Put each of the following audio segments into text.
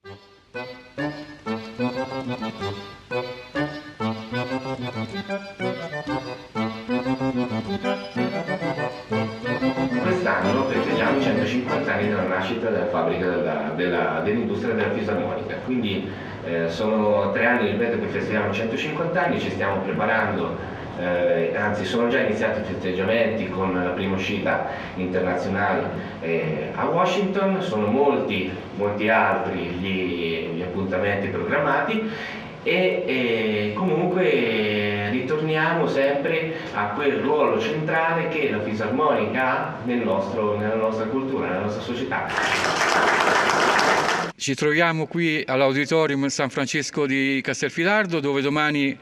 Quest'anno festeggiamo i 150 anni dalla nascita della fabbrica dell'industria della fisarmonica, quindi sono 3 anni, ripeto, che festeggiamo 150 anni, ci stiamo preparando, anzi sono già iniziati i festeggiamenti con la prima uscita internazionale a Washington, sono molti altri gli appuntamenti programmati e comunque ritorniamo sempre a quel ruolo centrale che la fisarmonica ha nella nostra cultura, nella nostra società. Ci troviamo qui all'Auditorium San Francesco di Castelfidardo, dove domani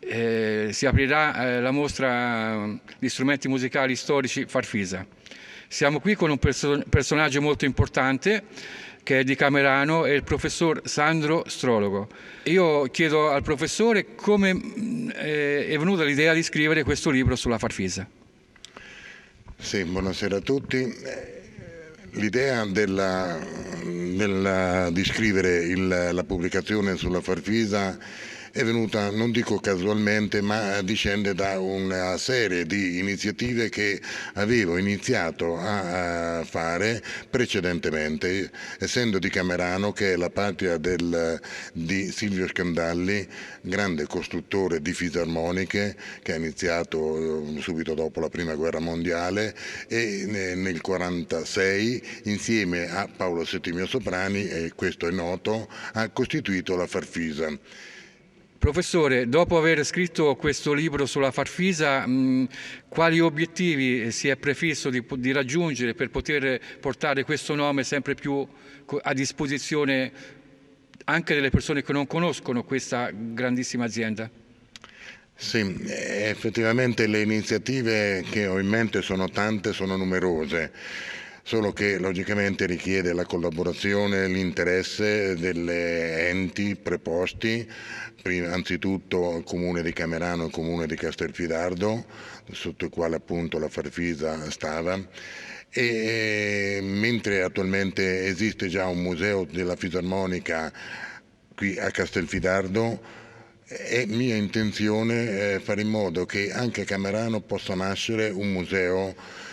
si aprirà la mostra di strumenti musicali storici Farfisa. Siamo qui con un personaggio molto importante che è di Camerano, è il professor Sandro Strologo. Io chiedo al professore come è venuta l'idea di scrivere questo libro sulla Farfisa. Sì, buonasera a tutti. L'idea di scrivere la pubblicazione sulla Farfisa è venuta, non dico casualmente, ma discende da una serie di iniziative che avevo iniziato a fare precedentemente, essendo di Camerano, che è la patria di Silvio Scandalli, grande costruttore di fisarmoniche, che ha iniziato subito dopo la Prima Guerra Mondiale e nel 1946, insieme a Paolo Settimio Soprani, e questo è noto, ha costituito la Farfisa. Professore, dopo aver scritto questo libro sulla Farfisa, quali obiettivi si è prefisso di raggiungere per poter portare questo nome sempre più a disposizione anche delle persone che non conoscono questa grandissima azienda? Sì, effettivamente le iniziative che ho in mente sono tante, sono numerose. Solo che logicamente richiede la collaborazione e l'interesse delle enti preposti, anzitutto il Comune di Camerano e il Comune di Castelfidardo, sotto il quale appunto la Farfisa stava, e mentre attualmente esiste già un museo della fisarmonica qui a Castelfidardo, è mia intenzione fare in modo che anche a Camerano possa nascere un museo.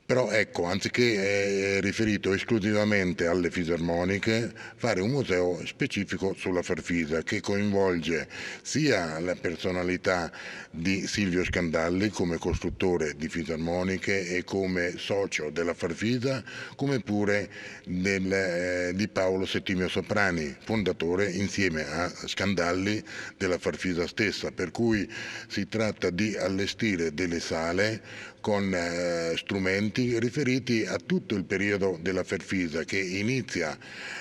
Però ecco, anziché riferito esclusivamente alle fisarmoniche, fare un museo specifico sulla Farfisa che coinvolge sia la personalità di Silvio Scandalli come costruttore di fisarmoniche e come socio della Farfisa, come pure di Paolo Settimio Soprani, fondatore insieme a Scandalli della Farfisa stessa, per cui si tratta di allestire delle sale con strumenti riferiti a tutto il periodo della Farfisa, che inizia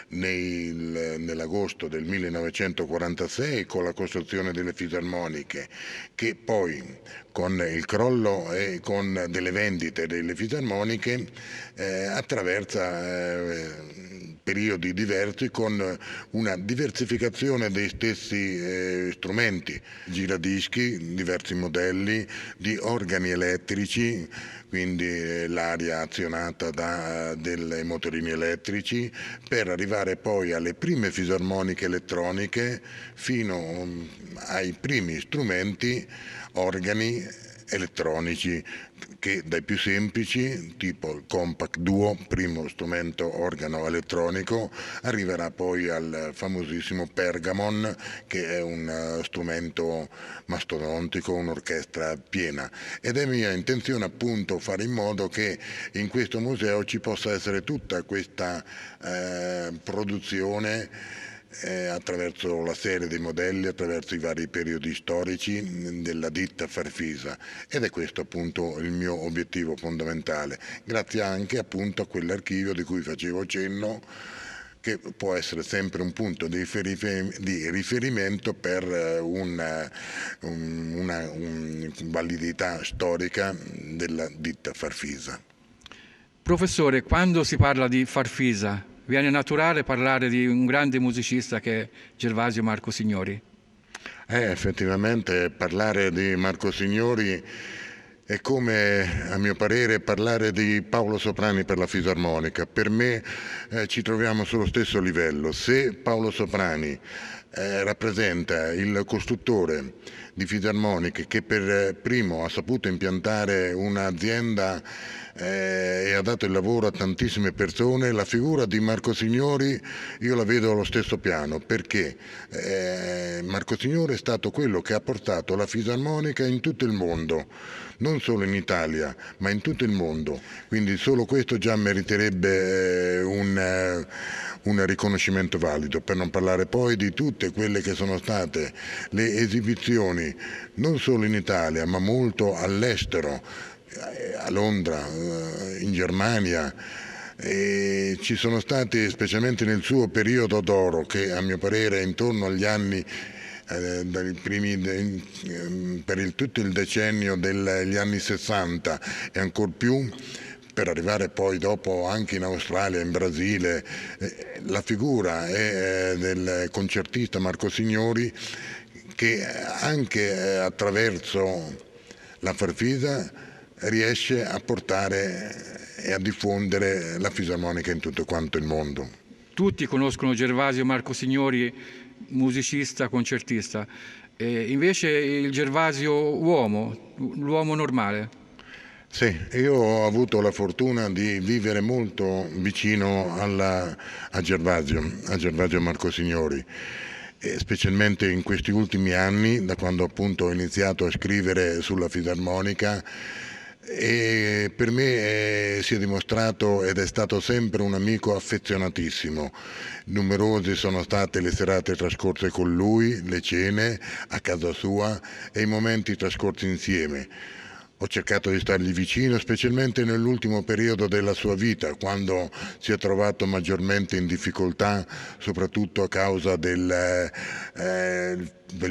nell'agosto del 1946 con la costruzione delle fisarmoniche, che poi con il crollo e con delle vendite delle fisarmoniche attraversa periodi diversi con una diversificazione dei stessi strumenti, giradischi, diversi modelli di organi elettrici, quindi l'aria azionata da dei motorini elettrici, per arrivare poi alle prime fisarmoniche elettroniche fino ai primi strumenti organi elettronici, che dai più semplici, tipo il Compact Duo, primo strumento organo elettronico, arriverà poi al famosissimo Pergamon, che è un strumento mastodontico, un'orchestra piena. Ed è mia intenzione appunto fare in modo che in questo museo ci possa essere tutta questa produzione attraverso la serie dei modelli, attraverso i vari periodi storici della ditta Farfisa, ed è questo appunto il mio obiettivo fondamentale, grazie anche appunto a quell'archivio di cui facevo cenno, che può essere sempre un punto di riferimento per una validità storica della ditta Farfisa. Professore, quando si parla di Farfisa, viene naturale parlare di un grande musicista che è Gervasio Marco Signori? Effettivamente parlare di Marco Signori È come, a mio parere, parlare di Paolo Soprani per la fisarmonica. Per me ci troviamo sullo stesso livello. Se Paolo Soprani rappresenta il costruttore di fisarmoniche che per primo ha saputo impiantare un'azienda e ha dato il lavoro a tantissime persone, la figura di Marco Signori io la vedo allo stesso piano, perché Marco Signori è stato quello che ha portato la fisarmonica in tutto il mondo, non solo in Italia ma in tutto il mondo, quindi solo questo già meriterebbe un riconoscimento valido, per non parlare poi di tutte quelle che sono state le esibizioni non solo in Italia ma molto all'estero, a Londra, in Germania. E ci sono stati, specialmente nel suo periodo d'oro, che a mio parere è intorno agli anni per tutto il decennio degli anni 60 e ancor più, per arrivare poi dopo anche in Australia, in Brasile, la figura del concertista Marco Signori, che anche attraverso la Farfisa riesce a portare e a diffondere la fisarmonica in tutto quanto il mondo. Tutti conoscono Gervasio Marco Signori, musicista, concertista, invece il Gervasio uomo, l'uomo normale. Sì, io ho avuto la fortuna di vivere molto vicino a Gervasio Marco Signori, e specialmente in questi ultimi anni, da quando appunto ho iniziato a scrivere sulla fisarmonica, e per me si è dimostrato ed è stato sempre un amico affezionatissimo. Numerose sono state le serate trascorse con lui, le cene a casa sua e i momenti trascorsi insieme. Ho cercato di stargli vicino, specialmente nell'ultimo periodo della sua vita, quando si è trovato maggiormente in difficoltà, soprattutto a causa del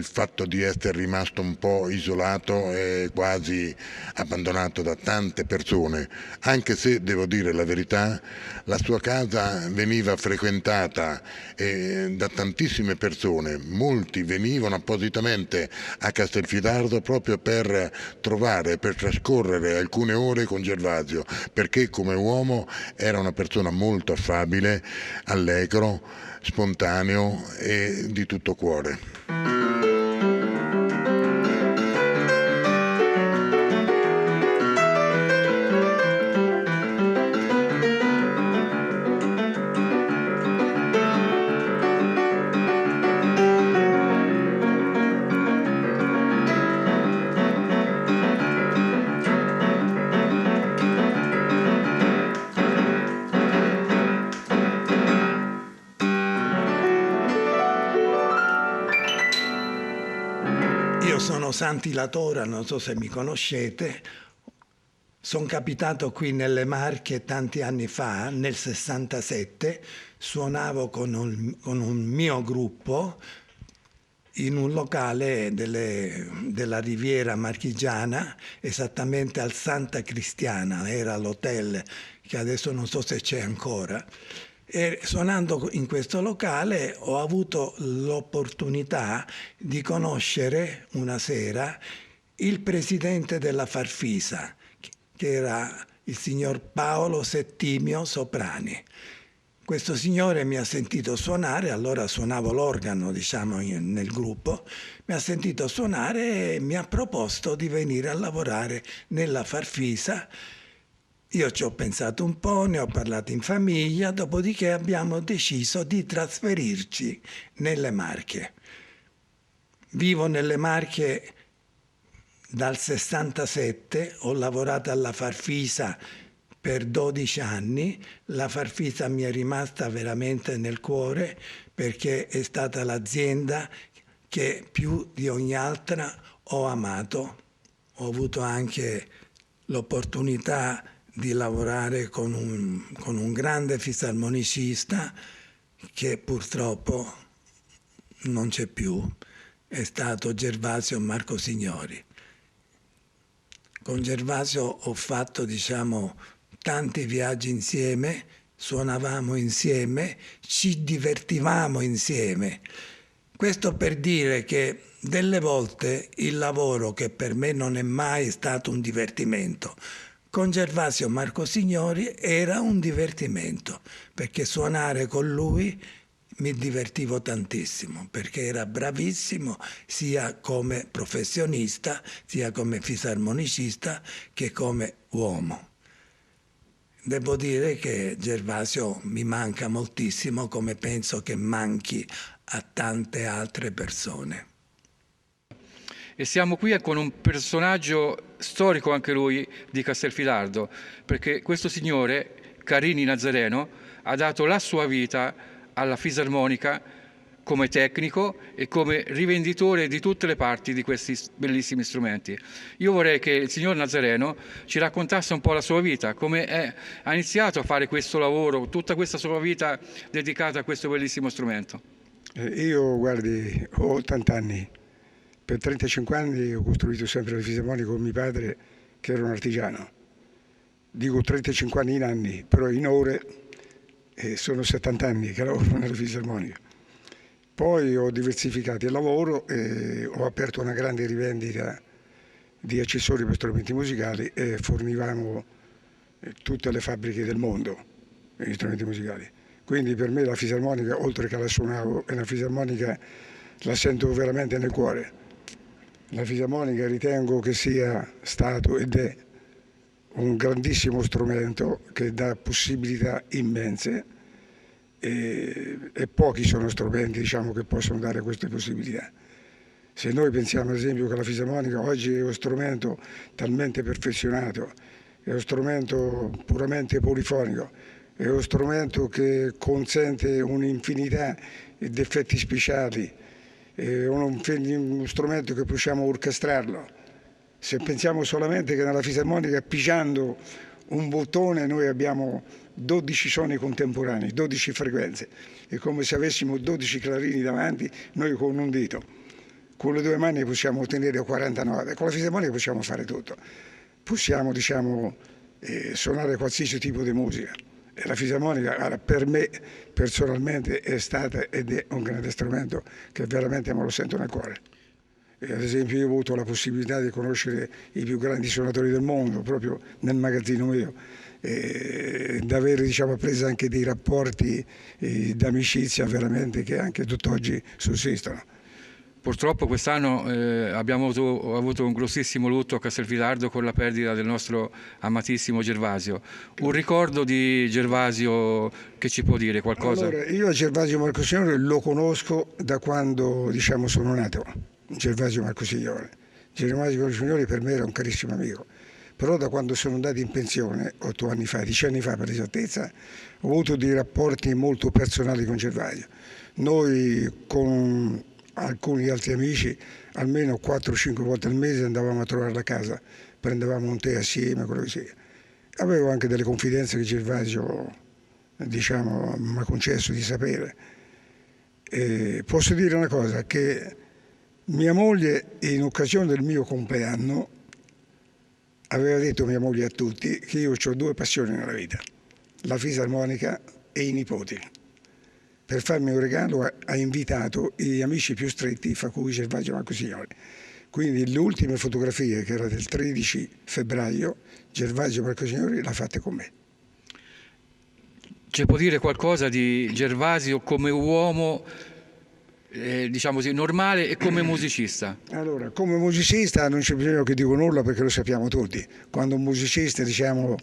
fatto di essere rimasto un po' isolato e quasi abbandonato da tante persone, anche se, devo dire la verità, la sua casa veniva frequentata da tantissime persone. Molti venivano appositamente a Castelfidardo proprio per trovare, per trascorrere alcune ore con Gervasio, perché come uomo era una persona molto affabile, allegro, spontaneo e di tutto cuore. Sono Santi Latora, non so se mi conoscete, sono capitato qui nelle Marche tanti anni fa, nel 67, suonavo con un mio gruppo in un locale della Riviera Marchigiana, esattamente al Santa Cristiana, era l'hotel che adesso non so se c'è ancora. E suonando in questo locale ho avuto l'opportunità di conoscere una sera il presidente della Farfisa, che era il signor Paolo Settimio Soprani. Questo signore mi ha sentito suonare, allora suonavo l'organo, diciamo, nel gruppo, mi ha sentito suonare e mi ha proposto di venire a lavorare nella Farfisa. Io ci ho pensato un po', ne ho parlato in famiglia, dopodiché abbiamo deciso di trasferirci nelle Marche. Vivo nelle Marche dal 67, ho lavorato alla Farfisa per 12 anni, la Farfisa mi è rimasta veramente nel cuore perché è stata l'azienda che più di ogni altra ho amato. Ho avuto anche l'opportunità di lavorare con un grande fisarmonicista che purtroppo non c'è più, è stato Gervasio Marco Signori. Con Gervasio ho fatto, diciamo, tanti viaggi insieme, suonavamo insieme, ci divertivamo insieme. Questo per dire che delle volte il lavoro, che per me non è mai stato un divertimento, con Gervasio Marcosignori era un divertimento, perché suonare con lui mi divertivo tantissimo, perché era bravissimo sia come professionista, sia come fisarmonicista, che come uomo. Devo dire che Gervasio mi manca moltissimo, come penso che manchi a tante altre persone. E siamo qui con un personaggio storico anche lui di Castelfidardo, perché questo signore, Carini Nazareno, ha dato la sua vita alla fisarmonica come tecnico e come rivenditore di tutte le parti di questi bellissimi strumenti. Io vorrei che il signor Nazareno ci raccontasse un po' la sua vita, come ha iniziato a fare questo lavoro, tutta questa sua vita dedicata a questo bellissimo strumento. Io, guardi, ho 80 anni. Per 35 anni ho costruito sempre le fisarmoniche con mio padre, che era un artigiano. Dico 35 anni in anni, però in ore sono 70 anni che lavoro nelle fisarmoniche. Poi ho diversificato il lavoro e ho aperto una grande rivendita di accessori per strumenti musicali e fornivamo tutte le fabbriche del mondo gli strumenti musicali. Quindi per me la fisarmonica, oltre che la suonavo, è una fisarmonica, la sento veramente nel cuore. La fisarmonica ritengo che sia stato ed è un grandissimo strumento che dà possibilità immense e pochi sono strumenti, diciamo, che possono dare queste possibilità. Se noi pensiamo ad esempio che la fisarmonica oggi è uno strumento talmente perfezionato, è uno strumento puramente polifonico, è uno strumento che consente un'infinità di effetti speciali, è uno strumento che possiamo orchestrarlo. Se pensiamo solamente che nella fisarmonica, pigiando un bottone, noi abbiamo 12 suoni contemporanei, 12 frequenze, è come se avessimo 12 clarini davanti, noi con un dito. Con le due mani possiamo ottenere 49, con la fisarmonica possiamo fare tutto. Possiamo, diciamo, suonare qualsiasi tipo di musica. E la fisarmonica per me personalmente è stata ed è un grande strumento che veramente me lo sento nel cuore. E ad esempio io ho avuto la possibilità di conoscere i più grandi suonatori del mondo proprio nel magazzino mio, da avere, diciamo, preso anche dei rapporti d'amicizia veramente che anche tutt'oggi sussistono. Purtroppo quest'anno abbiamo avuto un grossissimo lutto a Castelfidardo con la perdita del nostro amatissimo Gervasio. Un ricordo di Gervasio che ci può dire qualcosa? Allora, io a Gervasio Marcosignori lo conosco da quando, diciamo, sono nato. Gervasio Marcosignori. Gervasio Marcosignori per me era un carissimo amico, però da quando sono andato in pensione, 8 anni fa, 10 anni fa per esattezza, ho avuto dei rapporti molto personali con Gervasio. Noi con alcuni altri amici almeno 4-5 volte al mese andavamo a trovare a casa, prendevamo un tè assieme, quello che sia. Avevo anche delle confidenze che Gervasio, diciamo, mi ha concesso di sapere. E posso dire una cosa, che mia moglie in occasione del mio compleanno aveva detto, mia moglie a tutti, che io ho 2 passioni nella vita, la fisarmonica e i nipoti. Per farmi un regalo ha invitato gli amici più stretti, fra cui Gervasio Marcosignori. Quindi le ultime fotografie, che era del 13 febbraio, Gervasio Marcosignori l'ha fatte con me. Ci può dire qualcosa di Gervasio come uomo, diciamo così, normale e come musicista? Allora, come musicista non c'è bisogno che dico nulla perché lo sappiamo tutti. Quando un musicista, diciamo,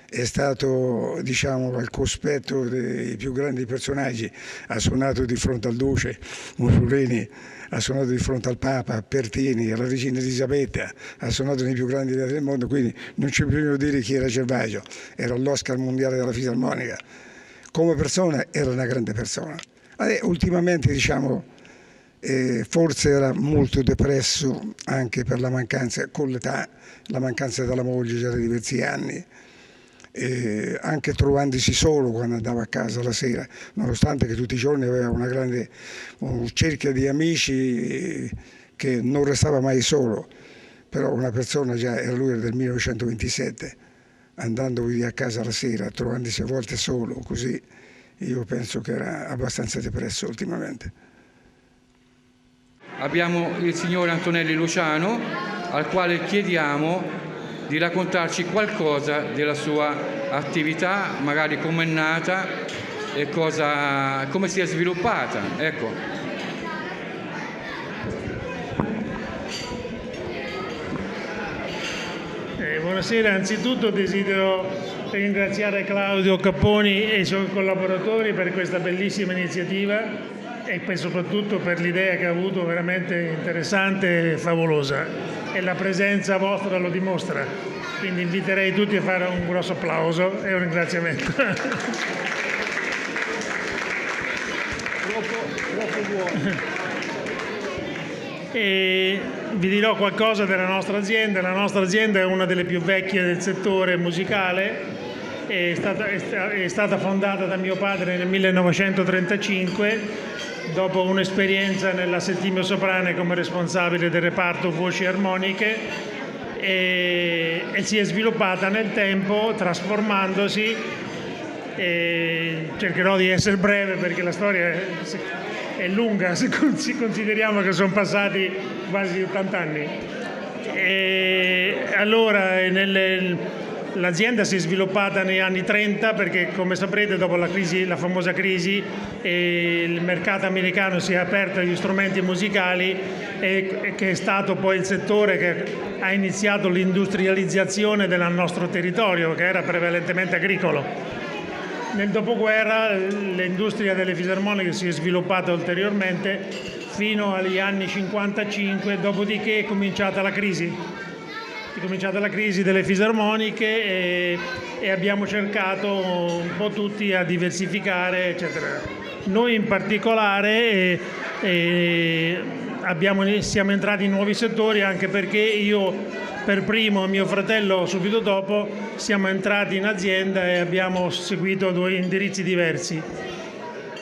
è stato, diciamo, al cospetto dei più grandi personaggi, ha suonato di fronte al Duce, Mussolini, ha suonato di fronte al Papa, Pertini, alla Regina Elisabetta, ha suonato nei più grandi teatri del mondo, quindi non c'è bisogno di dire chi era Gervasio, era l'Oscar mondiale della fisarmonica. Come persona era una grande persona. Ultimamente, diciamo, forse era molto depresso anche per la mancanza, con l'età, la mancanza della moglie già da diversi anni. Anche trovandosi solo quando andava a casa la sera, nonostante che tutti i giorni aveva un cerchio di amici che non restava mai solo, però una persona già, lui era del 1927, andando via a casa la sera, trovandosi a volte solo, così, io penso che era abbastanza depresso ultimamente. abbiamo il signor Antonelli Luciano, al quale chiediamo di raccontarci qualcosa della sua attività, magari come è nata e come si è sviluppata. Ecco. Buonasera, anzitutto desidero ringraziare Claudio Capponi e i suoi collaboratori per questa bellissima iniziativa e poi soprattutto per l'idea che ha avuto, veramente interessante e favolosa, e la presenza vostra lo dimostra, quindi inviterei tutti a fare un grosso applauso e un ringraziamento. Troppo buono. E vi dirò qualcosa della nostra azienda. La nostra azienda è una delle più vecchie del settore musicale, è stata fondata da mio padre nel 1935 dopo un'esperienza nella Settimio Soprane come responsabile del reparto voci armoniche, e si è sviluppata nel tempo trasformandosi, cercherò di essere breve perché la storia è lunga, se consideriamo che sono passati quasi 80 anni. E allora l'azienda si è sviluppata negli anni 30 perché, come saprete, dopo la famosa crisi, il mercato americano si è aperto agli strumenti musicali, e che è stato poi il settore che ha iniziato l'industrializzazione del nostro territorio, che era prevalentemente agricolo. Nel dopoguerra l'industria delle fisarmoniche si è sviluppata ulteriormente fino agli anni 55, dopodiché è cominciata la crisi. È cominciata la crisi delle fisarmoniche e abbiamo cercato un po' tutti a diversificare, eccetera. Noi in particolare siamo entrati in nuovi settori, anche perché io per primo e mio fratello subito dopo siamo entrati in azienda e abbiamo seguito 2 indirizzi diversi.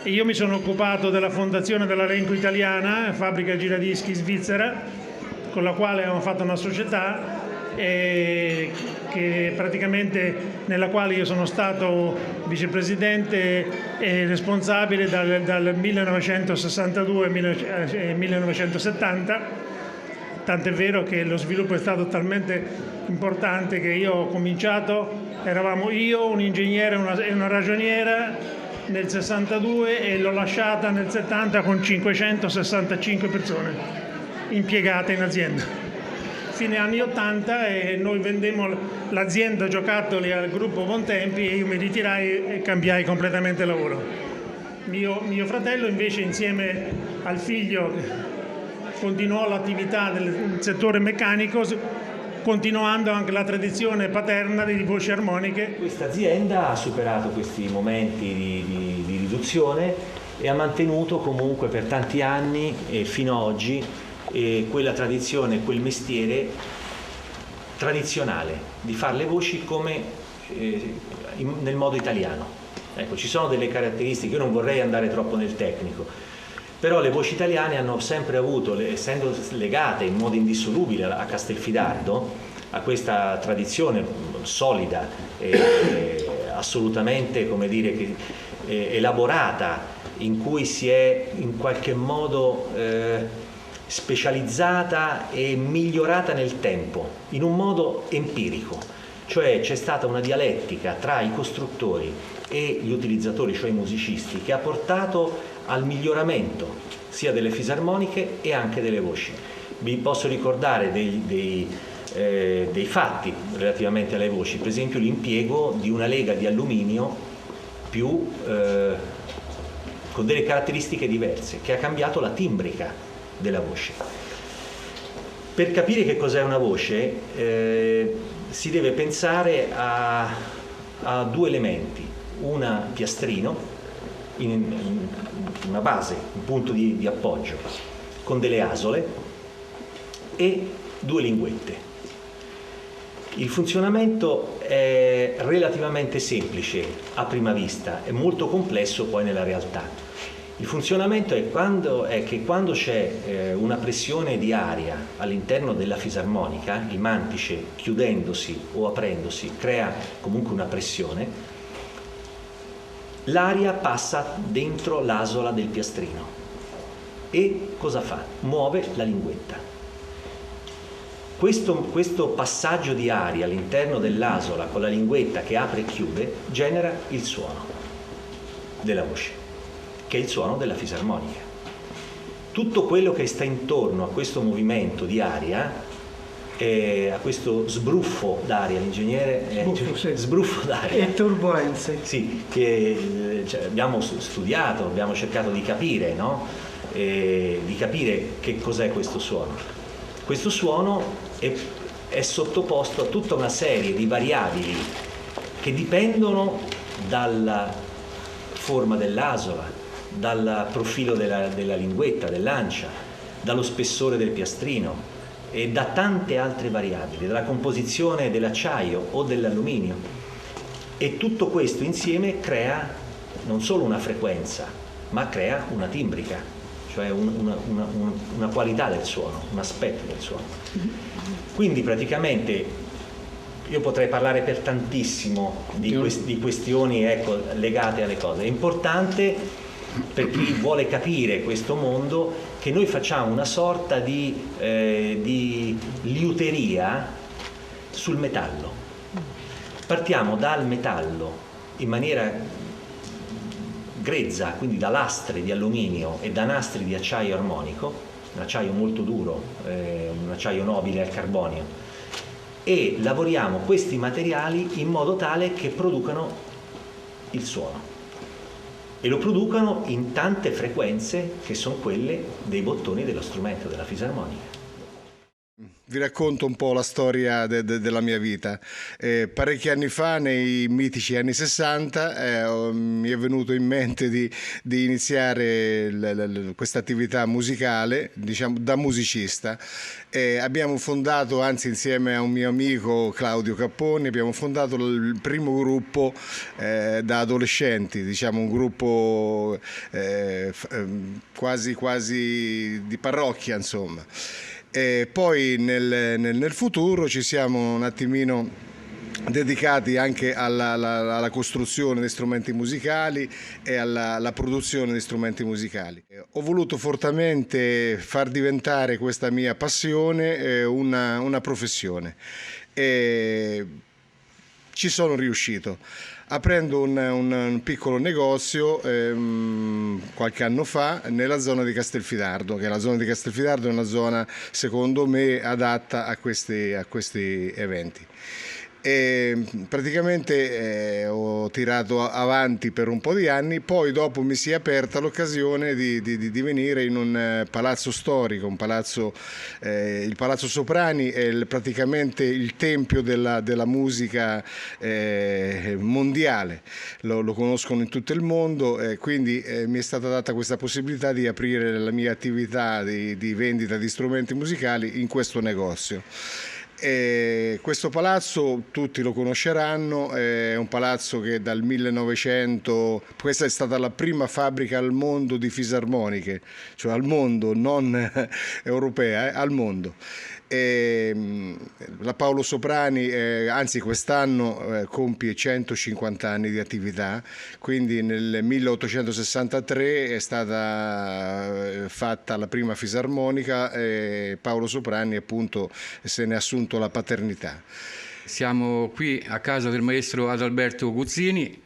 Io mi sono occupato della fondazione dell'Alenco Italiana, fabbrica giradischi svizzera, con la quale abbiamo fatto una società nella quale io sono stato vicepresidente e responsabile dal 1962 al 1970. Tant'è vero che lo sviluppo è stato talmente importante che io ho cominciato, eravamo io, un ingegnere e una ragioniera nel 62 e l'ho lasciata nel 70 con 565 persone impiegate in azienda. Fine anni 80 e noi vendemmo l'azienda giocattoli al gruppo Bontempi e io mi ritirai e cambiai completamente lavoro. Mio fratello invece, insieme al figlio, continuò l'attività del settore meccanico, continuando anche la tradizione paterna di voci armoniche. Questa azienda ha superato questi momenti di riduzione e ha mantenuto comunque per tanti anni e fino ad oggi quella tradizione, quel mestiere tradizionale di fare le voci come nel modo italiano. Ecco, ci sono delle caratteristiche, io non vorrei andare troppo nel tecnico, però le voci italiane hanno sempre avuto, essendo legate in modo indissolubile a Castelfidardo, a questa tradizione solida e assolutamente, come dire, elaborata, in cui si è in qualche modo specializzata e migliorata nel tempo, in un modo empirico. Cioè c'è stata una dialettica tra i costruttori e gli utilizzatori, cioè i musicisti, che ha portato al miglioramento sia delle fisarmoniche e anche delle voci. Vi posso ricordare dei fatti relativamente alle voci, per esempio l'impiego di una lega di alluminio con delle caratteristiche diverse, che ha cambiato la timbrica della voce. Per capire che cos'è una voce si deve pensare a 2 elementi, un piastrino, una base, un punto di appoggio con delle asole e 2 linguette. Il funzionamento è relativamente semplice a prima vista, è molto complesso poi nella realtà. Il funzionamento è che quando c'è una pressione di aria all'interno della fisarmonica, il mantice chiudendosi o aprendosi crea comunque una pressione, l'aria passa dentro l'asola del piastrino E cosa fa? Muove la linguetta. Questo passaggio di aria all'interno dell'asola con la linguetta che apre e chiude genera il suono della voce, che è il suono della fisarmonica. Tutto quello che sta intorno a questo movimento di aria, a questo sbruffo d'aria, l'ingegnere sbruffo d'aria e turbolenze, sì, che abbiamo studiato, abbiamo cercato di capire, no? Di capire che cos'è questo suono. Questo suono è sottoposto a tutta una serie di variabili che dipendono dalla forma dell'asola, dal profilo della linguetta, dell'ancia, dallo spessore del piastrino e da tante altre variabili, dalla composizione dell'acciaio o dell'alluminio. E tutto questo insieme crea non solo una frequenza, ma crea una timbrica, cioè una qualità del suono, un aspetto del suono. Quindi praticamente io potrei parlare per tantissimo di questioni, ecco, legate alle cose. È importante per chi vuole capire questo mondo che noi facciamo una sorta di liuteria sul metallo. Partiamo dal metallo in maniera grezza, quindi da lastre di alluminio e da nastri di acciaio armonico, un acciaio molto duro, un acciaio nobile al carbonio, e lavoriamo questi materiali in modo tale che producano il suono. E lo producono in tante frequenze che sono quelle dei bottoni dello strumento, della fisarmonica. Vi racconto un po' la storia della mia vita. Parecchi anni fa, nei mitici anni 60, mi è venuto in mente di iniziare questa attività musicale, diciamo da musicista. Abbiamo fondato, anzi insieme a un mio amico Claudio Capponi, abbiamo fondato il primo gruppo da adolescenti, diciamo un gruppo quasi di parrocchia, insomma. E poi nel futuro ci siamo un attimino dedicati anche alla costruzione di strumenti musicali e alla produzione di strumenti musicali. Ho voluto fortemente far diventare questa mia passione una professione e ci sono riuscito. Aprendo un piccolo negozio qualche anno fa nella zona di Castelfidardo, che la zona di Castelfidardo è una zona secondo me adatta a questi eventi. E praticamente ho tirato avanti per un po' di anni, poi dopo mi si è aperta l'occasione di venire in un palazzo storico, il Palazzo Soprani è praticamente il tempio della musica mondiale, lo conoscono in tutto il mondo, quindi mi è stata data questa possibilità di aprire la mia attività di vendita di strumenti musicali in questo negozio. Questo palazzo tutti lo conosceranno, è un palazzo che dal 1900, questa è stata la prima fabbrica al mondo di fisarmoniche, cioè al mondo, non europea, al mondo. La Paolo Soprani, anzi quest'anno compie 150 anni di attività, quindi nel 1863 è stata fatta la prima fisarmonica e Paolo Soprani appunto se ne ha assunto la paternità. Siamo qui a casa del maestro Adalberto Guzzini,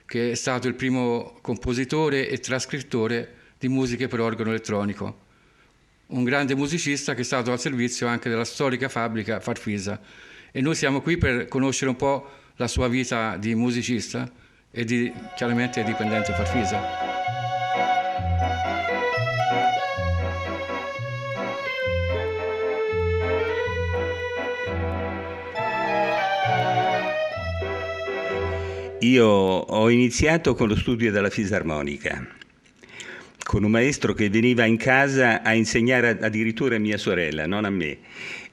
che è stato il primo compositore e trascrittore di musiche per organo elettronico. Un grande musicista che è stato al servizio anche della storica fabbrica Farfisa. E noi siamo qui per conoscere un po' la sua vita di musicista e chiaramente dipendente Farfisa. Io ho iniziato con lo studio della fisarmonica, con un maestro che veniva in casa a insegnare addirittura a mia sorella, non a me.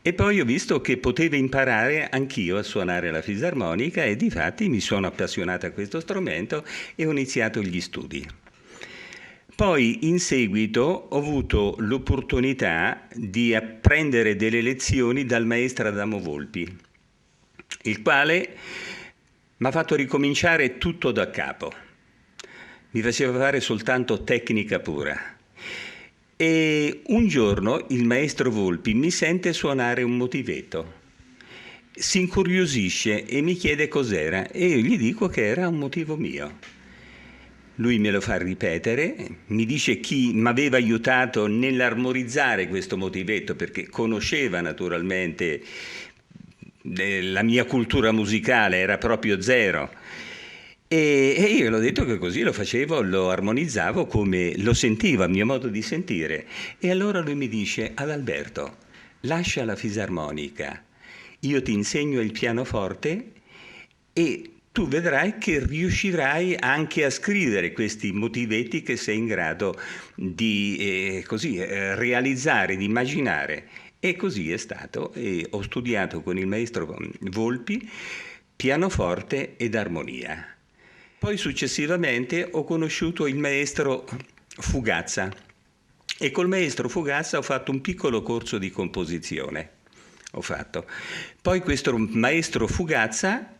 E poi ho visto che potevo imparare anch'io a suonare la fisarmonica e difatti mi sono appassionato a questo strumento e ho iniziato gli studi. Poi in seguito ho avuto l'opportunità di apprendere delle lezioni dal maestro Adamo Volpi, il quale mi ha fatto ricominciare tutto da capo. Mi faceva fare soltanto tecnica pura E un giorno il maestro Volpi mi sente suonare un motivetto, si incuriosisce e mi chiede cos'era e io gli dico che era un motivo mio. Lui me lo fa ripetere, mi dice chi mi aveva aiutato nell'armonizzare questo motivetto, perché conosceva naturalmente la mia cultura musicale, era proprio zero. E io l'ho detto che così lo facevo, lo armonizzavo come lo sentivo, a mio modo di sentire. E allora lui mi dice: Adalberto, lascia la fisarmonica, io ti insegno il pianoforte e tu vedrai che riuscirai anche a scrivere questi motivetti che sei in grado di realizzare, di immaginare. E così è stato, e ho studiato con il maestro Volpi pianoforte ed armonia. Poi successivamente ho conosciuto il maestro Fugazza e col maestro Fugazza ho fatto un piccolo corso di composizione. Poi questo maestro Fugazza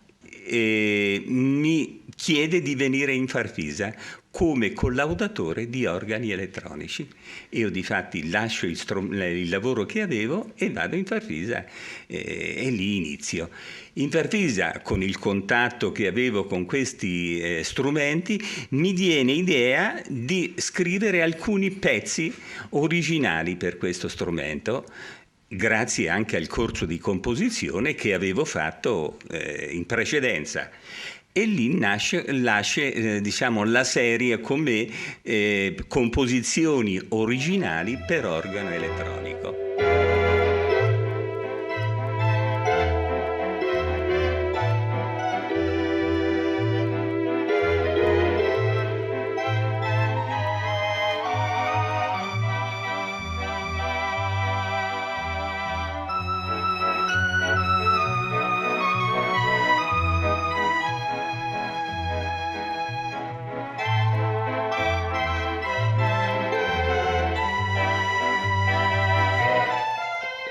mi chiede di venire in Farfisa come collaudatore di organi elettronici. Io difatti lascio il lavoro che avevo e vado in Farfisa e lì inizio. In Farfisa, con il contatto che avevo con questi strumenti, mi viene idea di scrivere alcuni pezzi originali per questo strumento, grazie anche al corso di composizione che avevo fatto in precedenza. E lì nasce la serie come composizioni originali per organo elettronico.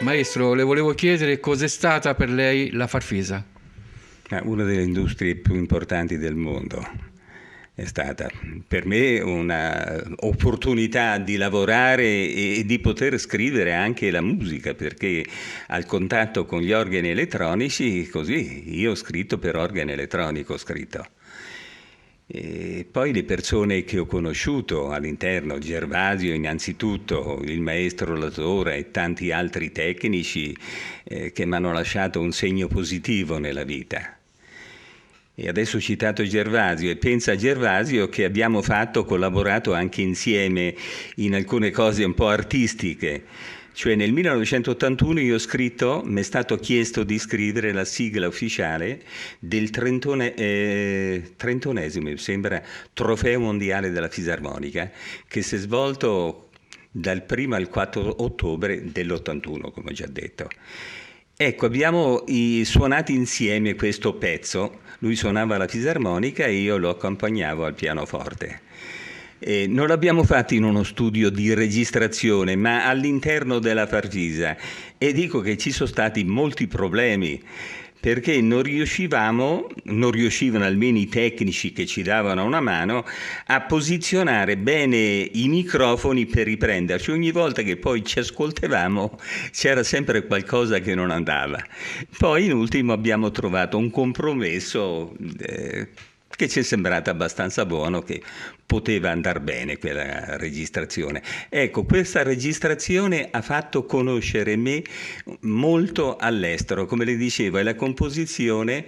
Maestro, le volevo chiedere cos'è stata per lei la Farfisa? Una delle industrie più importanti del mondo. È stata per me un'opportunità di lavorare e di poter scrivere anche la musica, perché al contatto con gli organi elettronici, così, io ho scritto per organo elettronico, E poi le persone che ho conosciuto all'interno, Gervasio innanzitutto, il maestro Lasora e tanti altri tecnici che mi hanno lasciato un segno positivo nella vita. E adesso ho citato Gervasio e pensa a Gervasio che abbiamo collaborato anche insieme in alcune cose un po' artistiche. Cioè nel 1981 io ho scritto, mi è stato chiesto di scrivere la sigla ufficiale del 31esimo, mi sembra, Trofeo Mondiale della Fisarmonica, che si è svolto dal 1 al 4 ottobre dell'81, come ho già detto. Ecco, abbiamo suonato insieme questo pezzo, lui suonava la fisarmonica e io lo accompagnavo al pianoforte. Non l'abbiamo fatto in uno studio di registrazione, ma all'interno della Farfisa, e dico che ci sono stati molti problemi, perché non riuscivano almeno i tecnici che ci davano una mano a posizionare bene i microfoni per riprenderci. Ogni volta che poi ci ascoltavamo c'era sempre qualcosa che non andava. Poi in ultimo abbiamo trovato un compromesso che ci è sembrato abbastanza buono, che poteva andare bene quella registrazione. Ecco, questa registrazione ha fatto conoscere me molto all'estero, come le dicevo, è la composizione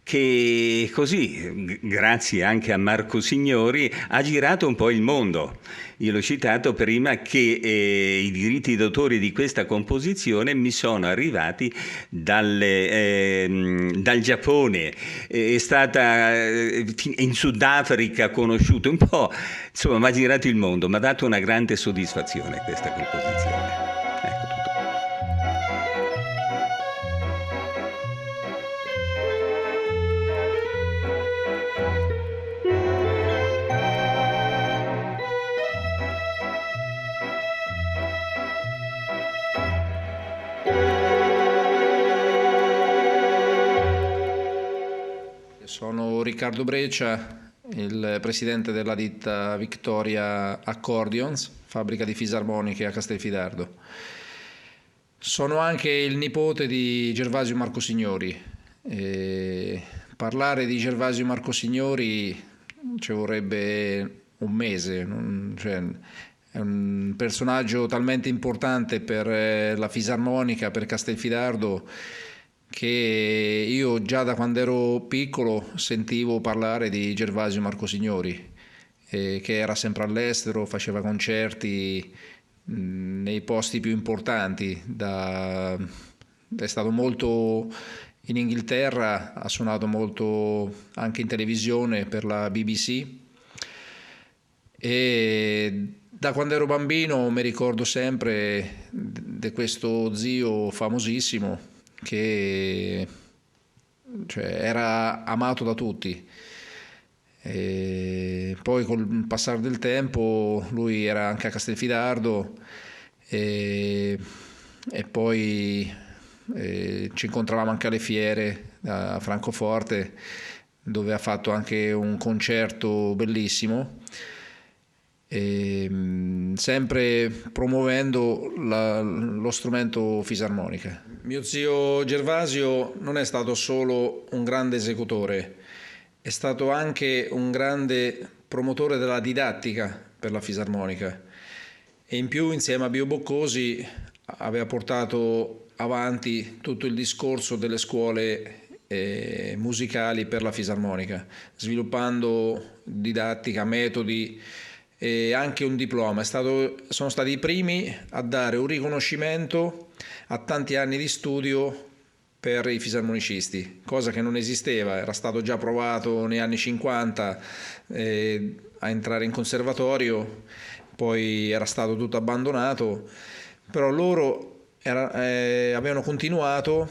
che così, grazie anche a Marco Signori, ha girato un po' il mondo. Io l'ho citato prima che i diritti d'autore di questa composizione mi sono arrivati dal Giappone, è stata in Sudafrica conosciuta un po', insomma mi ha girato il mondo, mi ha dato una grande soddisfazione questa composizione. Sono Riccardo Breccia, il presidente della ditta Victoria Accordions, fabbrica di fisarmoniche a Castelfidardo. Sono anche il nipote di Gervasio Marco Signori. Parlare di Gervasio Marco Signori ci vorrebbe un mese, è un personaggio talmente importante per la fisarmonica, per Castelfidardo, che io già da quando ero piccolo sentivo parlare di Gervasio Marco Signori, che era sempre all'estero, faceva concerti nei posti più importanti, è stato molto in Inghilterra, ha suonato molto anche in televisione per la BBC, e da quando ero bambino mi ricordo sempre di questo zio famosissimo che era amato da tutti. E poi col passare del tempo lui era anche a Castelfidardo e poi ci incontravamo anche alle fiere a Francoforte, dove ha fatto anche un concerto bellissimo, sempre promuovendo lo strumento fisarmonica. Mio zio Gervasio non è stato solo un grande esecutore, è stato anche un grande promotore della didattica per la fisarmonica, e in più insieme a Bio Boccosi aveva portato avanti tutto il discorso delle scuole musicali per la fisarmonica, sviluppando didattica, metodi e anche un diploma. Sono stati i primi a dare un riconoscimento a tanti anni di studio per i fisarmonicisti, cosa che non esisteva, era stato già provato negli anni 50 a entrare in conservatorio, poi era stato tutto abbandonato, però loro avevano continuato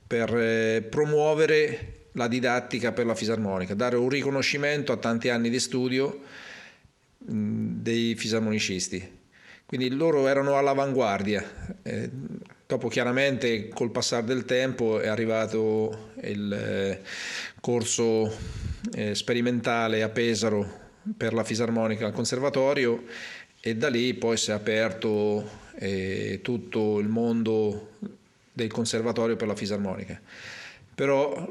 per promuovere la didattica per la fisarmonica, dare un riconoscimento a tanti anni di studio dei fisarmonicisti. Quindi loro erano all'avanguardia. Dopo chiaramente col passare del tempo è arrivato il corso sperimentale a Pesaro per la fisarmonica al conservatorio, e da lì poi si è aperto tutto il mondo del conservatorio per la fisarmonica. Però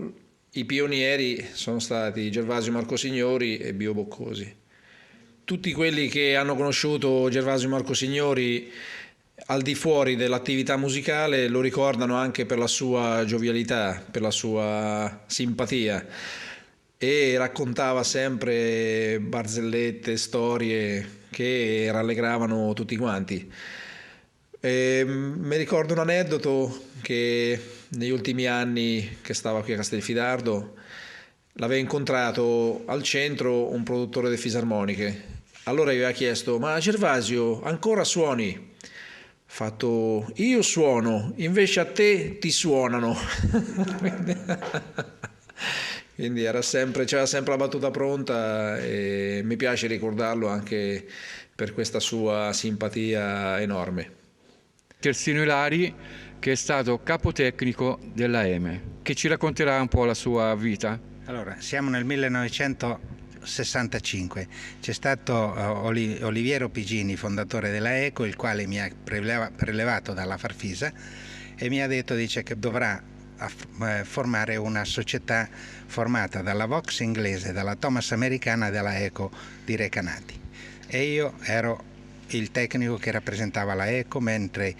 i pionieri sono stati Gervasio Marco Signori e Bio Boccosi. Tutti quelli che hanno conosciuto Gervasio Marco Signori al di fuori dell'attività musicale lo ricordano anche per la sua giovialità, per la sua simpatia, e raccontava sempre barzellette, storie che rallegravano tutti quanti. Mi ricordo un aneddoto che negli ultimi anni che stava qui a Castelfidardo l'aveva incontrato al centro un produttore di fisarmoniche. Allora gli aveva chiesto: ma Gervasio, ancora suoni? Fatto: io suono, invece a te ti suonano. Quindi c'era sempre la battuta pronta, e mi piace ricordarlo anche per questa sua simpatia enorme. Terzino Ilari, che è stato capotecnico della EME, che ci racconterà un po' la sua vita. Allora, siamo nel 1965, c'è stato Oliviero Pigini, fondatore della ECO, il quale mi ha prelevato dalla Farfisa e mi ha detto, che dovrà formare una società formata dalla Vox inglese, dalla Thomas americana e dalla ECO di Recanati, e io ero il tecnico che rappresentava la ECO, mentre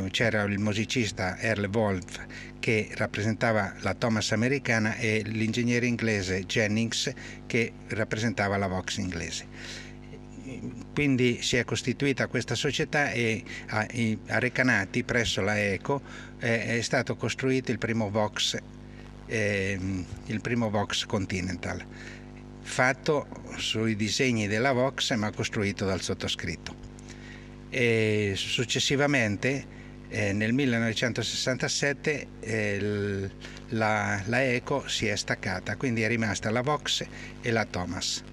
c'era il musicista Earl Wolf che rappresentava la Thomas americana e l'ingegnere inglese Jennings che rappresentava la Vox inglese. Quindi si è costituita questa società, e a Recanati, presso la ECO, è stato costruito il primo Vox Continental, fatto sui disegni della Vox ma costruito dal sottoscritto. E successivamente nel 1967 la ECO si è staccata, quindi è rimasta la Vox e la Thomas.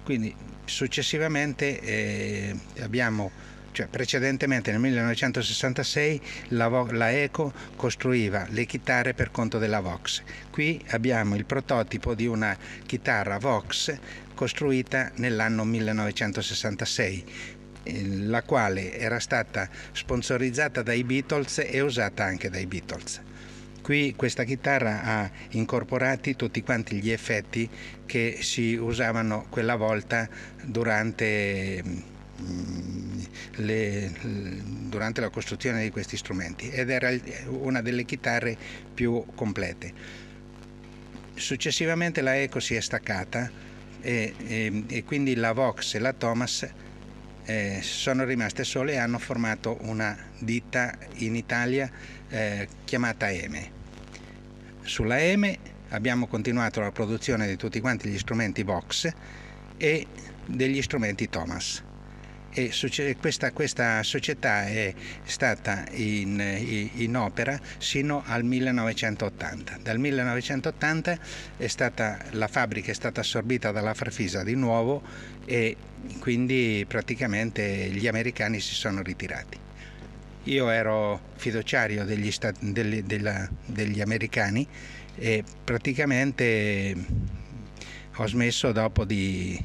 Quindi successivamente abbiamo Cioè, precedentemente nel 1966 la ECO costruiva le chitarre per conto della Vox. Qui abbiamo il prototipo di una chitarra Vox costruita nell'anno 1966, la quale era stata sponsorizzata dai Beatles e usata anche dai Beatles. Qui questa chitarra ha incorporati tutti quanti gli effetti che si usavano quella volta durante la costruzione di questi strumenti, ed era una delle chitarre più complete. Successivamente la ECO si è staccata e quindi la Vox e la Thomas sono rimaste sole e hanno formato una ditta in Italia chiamata EME. Sulla EME abbiamo continuato la produzione di tutti quanti gli strumenti Vox e degli strumenti Thomas. E questa società è stata in opera sino al 1980. Dal 1980 la fabbrica è stata assorbita dalla Farfisa di nuovo e quindi praticamente gli americani si sono ritirati. Io ero fiduciario degli americani e praticamente ho smesso dopo di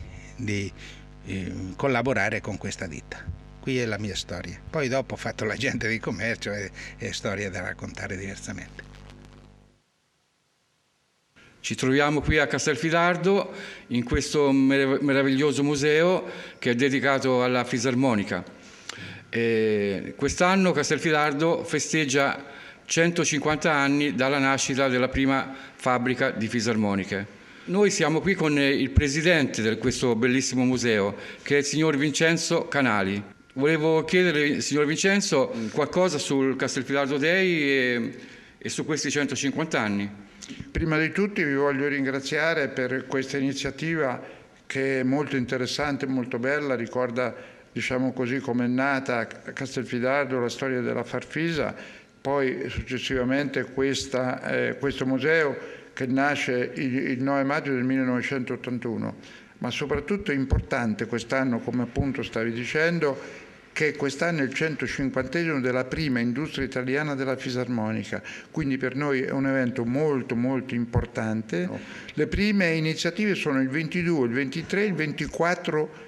collaborare con questa ditta. Qui è la mia storia. Poi dopo ho fatto l'agente di commercio e storia da raccontare diversamente. Ci troviamo qui a Castelfidardo in questo meraviglioso museo che è dedicato alla fisarmonica. Quest'anno Castelfidardo festeggia 150 anni dalla nascita della prima fabbrica di fisarmoniche. Noi siamo qui con il presidente di questo bellissimo museo, che è il signor Vincenzo Canali. Volevo chiedere, signor Vincenzo, qualcosa sul Castelfidardo Day e su questi 150 anni. Prima di tutto vi voglio ringraziare per questa iniziativa che è molto interessante, molto bella, ricorda, diciamo così, come è nata a Castelfidardo la storia della Farfisa, poi successivamente questo museo che nasce il 9 maggio del 1981, ma soprattutto è importante quest'anno, come appunto stavi dicendo, che quest'anno è il 150° della prima industria italiana della fisarmonica, quindi per noi è un evento molto molto importante. Le prime iniziative sono il 22, il 23 e il 24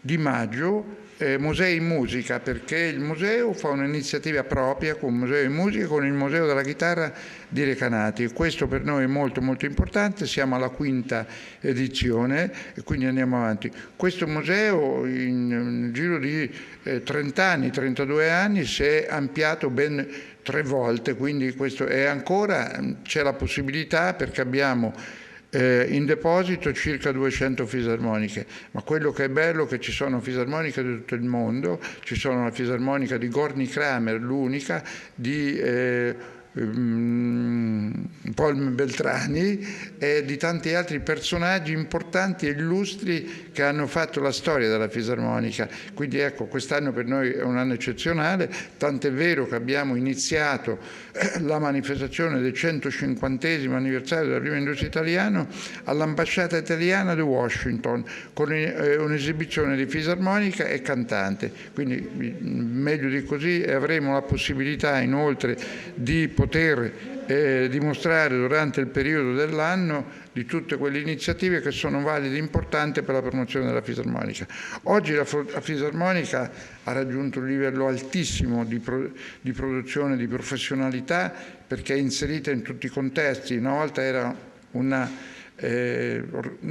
di maggio, Musei in Musica, perché il museo fa un'iniziativa propria con Museo in Musica, con il Museo della Chitarra di Recanati. Questo per noi è molto molto importante, siamo alla 5ª edizione e quindi andiamo avanti. Questo museo nel giro di 30 anni, 32 anni si è ampliato ben 3 volte, quindi questo è ancora, c'è la possibilità perché abbiamo in deposito circa 200 fisarmoniche, ma quello che è bello è che ci sono fisarmoniche di tutto il mondo, ci sono la fisarmonica di Gorny Kramer, l'unica, di Paul Beltrani e di tanti altri personaggi importanti e illustri che hanno fatto la storia della fisarmonica. Quindi ecco, quest'anno per noi è un anno eccezionale, tant'è vero che abbiamo iniziato la manifestazione del 150° anniversario della prima industria italiana all'ambasciata italiana di Washington con un'esibizione di fisarmonica e cantante, quindi meglio di così, e avremo la possibilità inoltre di poter dimostrare durante il periodo dell'anno di tutte quelle iniziative che sono valide e importanti per la promozione della fisarmonica. Oggi la fisarmonica ha raggiunto un livello altissimo di produzione, di professionalità, perché è inserita in tutti i contesti. Una volta era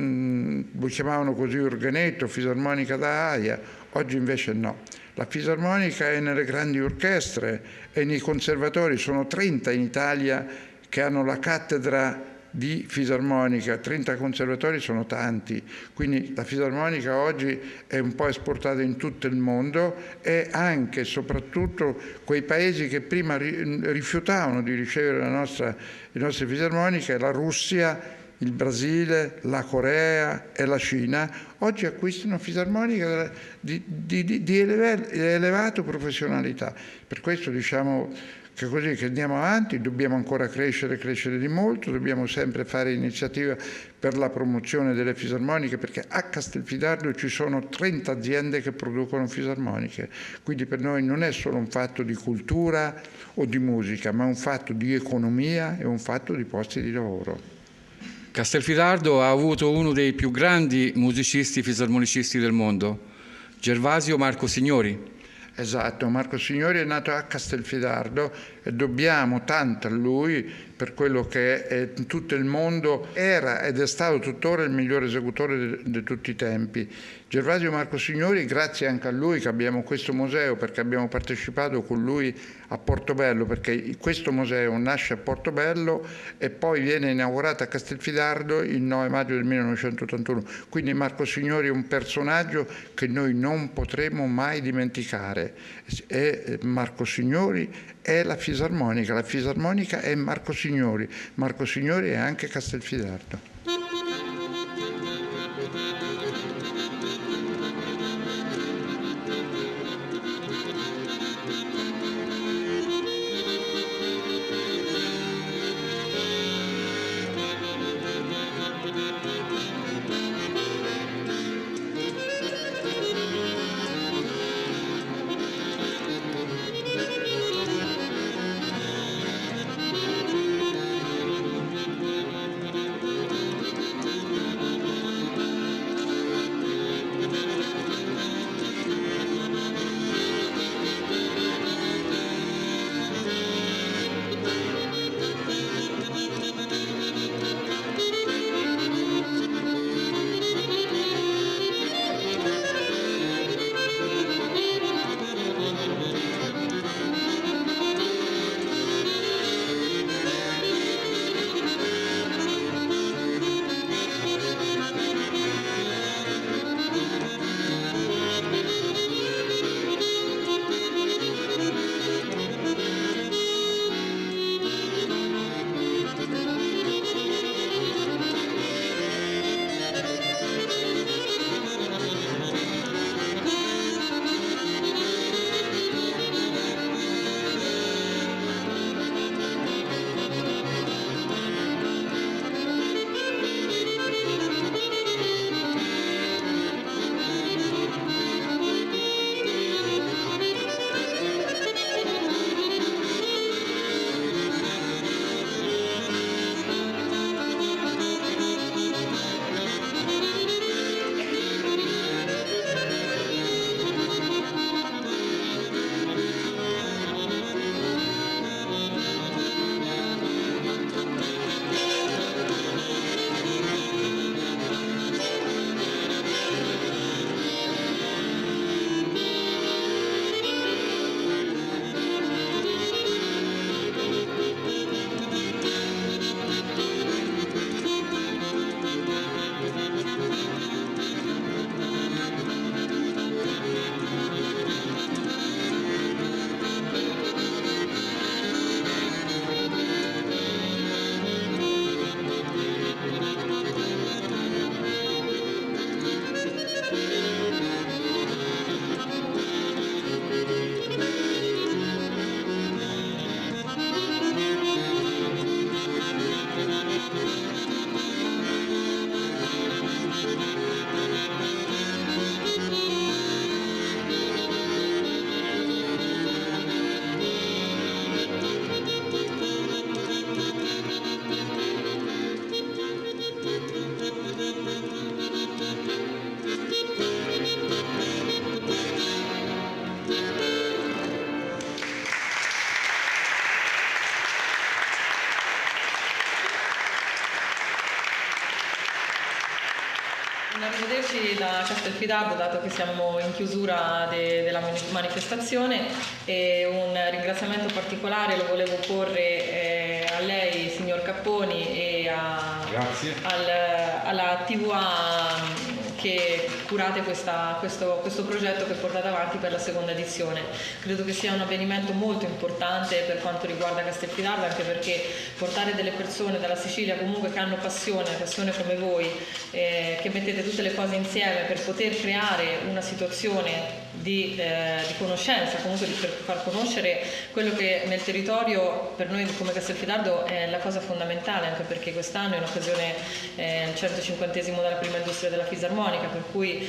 lo chiamavano così organetto, fisarmonica da aia, oggi invece no. La fisarmonica è nelle grandi orchestre e nei conservatori, sono 30 in Italia che hanno la cattedra di fisarmonica, 30 conservatori sono tanti, quindi la fisarmonica oggi è un po' esportata in tutto il mondo e anche e soprattutto quei paesi che prima rifiutavano di ricevere le nostre fisarmoniche, la Russia, il Brasile, la Corea e la Cina, oggi acquistano fisarmonica di elevata professionalità. Per questo diciamo che così che andiamo avanti, dobbiamo ancora crescere di molto, dobbiamo sempre fare iniziativa per la promozione delle fisarmoniche, perché a Castelfidardo ci sono 30 aziende che producono fisarmoniche, quindi per noi non è solo un fatto di cultura o di musica, ma un fatto di economia e un fatto di posti di lavoro. Castelfidardo ha avuto uno dei più grandi musicisti fisarmonicisti del mondo, Gervasio Marco Signori. Esatto, Marco Signori è nato a Castelfidardo e dobbiamo tanto a lui per quello che è in tutto il mondo, era ed è stato tuttora il migliore esecutore di tutti i tempi. Gervasio Marco Signori, grazie anche a lui che abbiamo questo museo, perché abbiamo partecipato con lui a Portobello, perché questo museo nasce a Portobello e poi viene inaugurato a Castelfidardo il 9 maggio del 1981. Quindi Marco Signori è un personaggio che noi non potremo mai dimenticare. E Marco Signori è la fisarmonica è Marco Signori è anche Castelfidardo. Arrivederci da Castelfidardo, dato che siamo in chiusura della manifestazione, e un ringraziamento particolare lo volevo porre a lei, signor Capponi, e alla TVA che curate questo progetto che portate avanti per la seconda edizione. Credo che sia un avvenimento molto importante per quanto riguarda Castelfidardo, anche perché portare delle persone dalla Sicilia comunque che hanno passione come voi, che mettete tutte le cose insieme per poter creare una situazione di conoscenza, comunque per far conoscere quello che nel territorio per noi come Castelfidardo è la cosa fondamentale, anche perché quest'anno è un'occasione, il 150esimo della prima industria della fisarmonica, per cui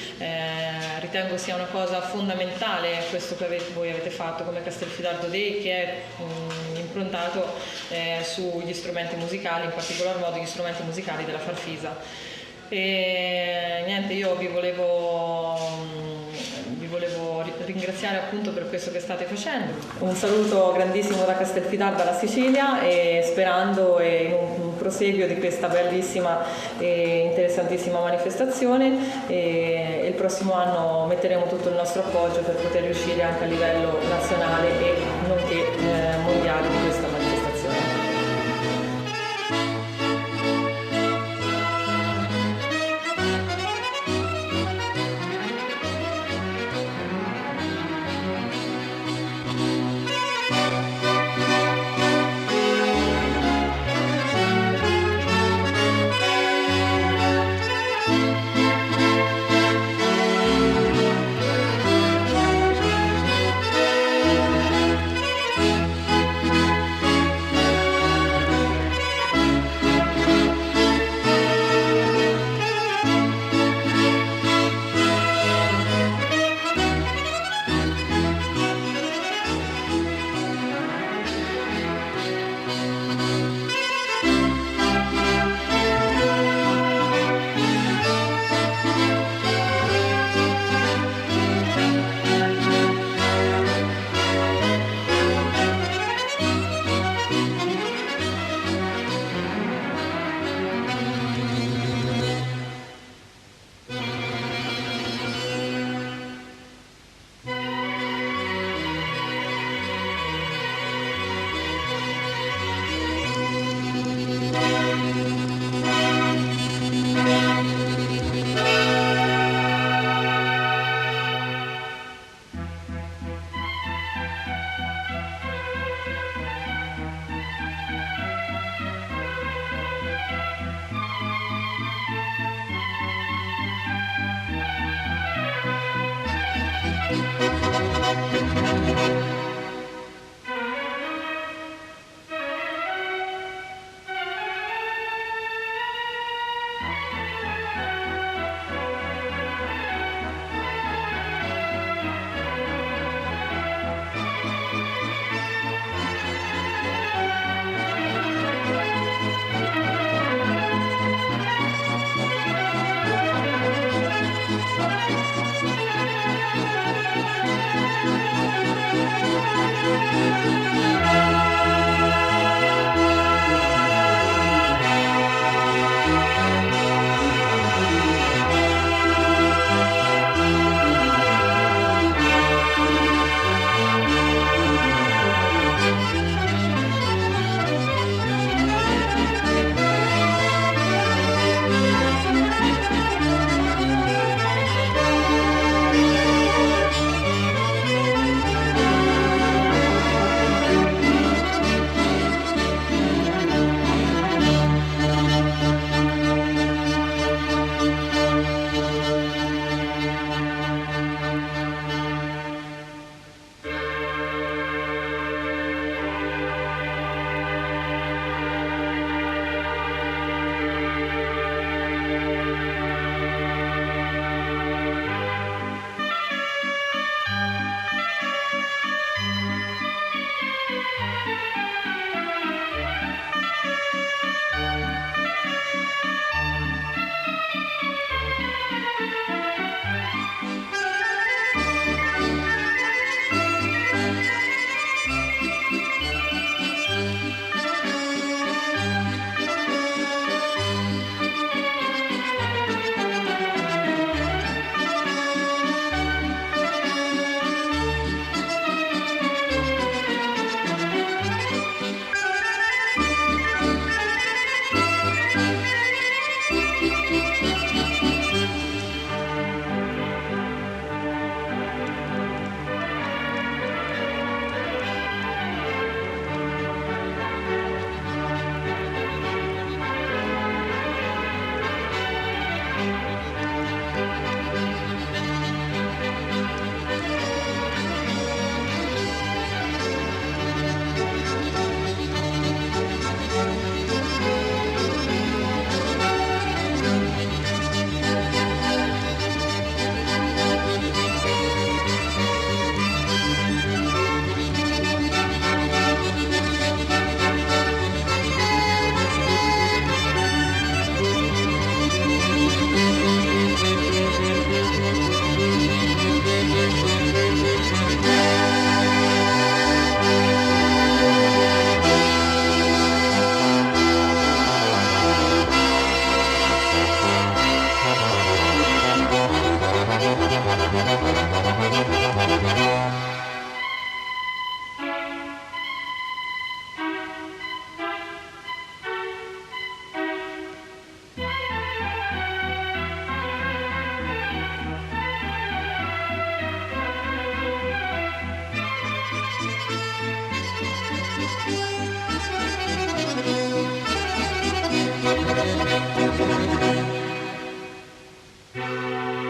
ritengo sia una cosa fondamentale questo che voi avete fatto come Castelfidardo Day, che è improntato sugli strumenti musicali, in particolar modo gli strumenti musicali della Farfisa. E niente, io vi volevo ringraziare appunto per questo che state facendo. Un saluto grandissimo da Castelfidardo alla Sicilia, e sperando in un proseguio di questa bellissima e interessantissima manifestazione, e il prossimo anno metteremo tutto il nostro appoggio per poter riuscire anche a livello nazionale e nonché mondiale di questa manifestazione. Thank you.